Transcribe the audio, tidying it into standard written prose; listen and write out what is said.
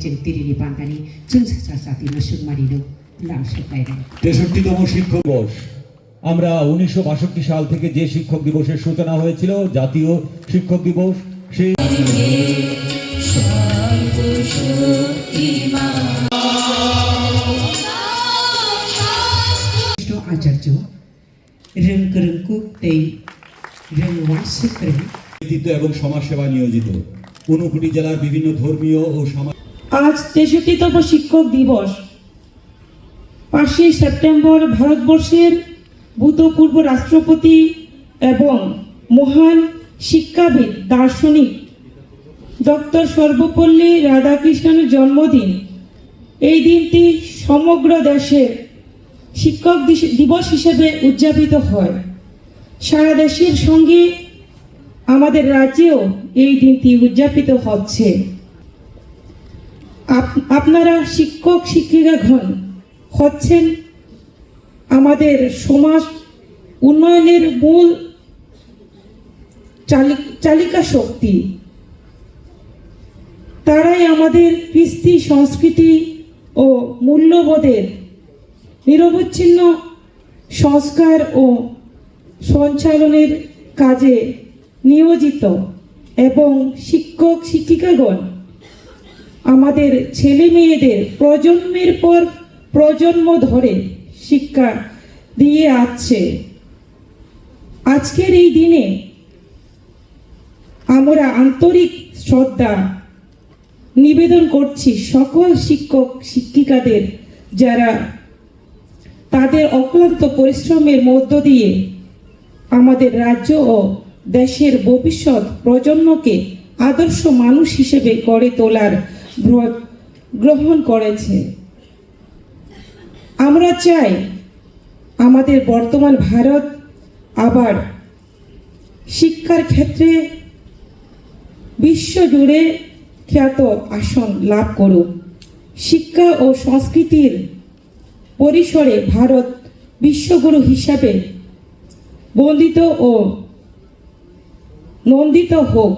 जों तिरिनि बांगानि जों सासा साथिनो सुगमारिनो लामसुलायनाय 63তম শিক্ষক দিবস আমরা 1962 সাল থেকে যে শিক্ষক দিবসের সূচনা হয়েছিল জাতীয় শিক্ষক দিবস সেই आचार्य रोंगोरोंखौ दै रोंवासुक्रे নেতৃত্ব এবং সমাজসেবা নিয়োজিত 59 জেলার বিভিন্ন ধর্মীয় ও আজ 63তম শিক্ষক দিবস 5 সেপ্টেম্বর ভারতবর্ষের ভূতপূর্ব রাষ্ট্রপতি এবং মহান শিক্ষাবিদ দার্শনিক ডক্টর সর্বপল্লী রাধাকৃষ্ণনের জন্মদিন। এই দিনটি সমগ্র দেশে শিক্ষক দিবস হিসেবে উদযাপিত হয়। সারা দেশের সঙ্গে আমাদের রাজ্যেও এই দিনটি উদযাপিত হচ্ছে। আপনারা শিক্ষক শিক্ষিকাগণ হচ্ছেন আমাদের সমাজ উন্নয়নের মূল চালিকা শক্তি। তারাই আমাদের কৃষ্টি সংস্কৃতি ও মূল্যবোধের নিরবচ্ছিন্ন সংস্কার ও সঞ্চালনের কাজে নিয়োজিত এবং শিক্ষক শিক্ষিকাগণ আমাদের ছেলে মেয়েদের প্রজন্মের পর প্রজন্ম ধরে শিক্ষা দিয়ে আসছে। আজকের এই দিনে আমরা আন্তরিক শ্রদ্ধা নিবেদন করছি সকল শিক্ষক শিক্ষিকাদের, যারা তাদের অক্লান্ত পরিশ্রমের মধ্য দিয়ে আমাদের রাজ্য ও দেশের ভবিষ্যৎ প্রজন্মকে আদর্শ মানুষ হিসেবে গড়ে তোলার ব্রত গ্রহণ করেছে। আমরা চাই আমাদের বর্তমান ভারত আবার শিক্ষার ক্ষেত্রে বিশ্বজুড়ে খ্যাত আসন লাভ করুক। শিক্ষা ও সংস্কৃতির পরিসরে ভারত বিশ্বগুরু হিসাবে বন্দিত ও নন্দিত হোক।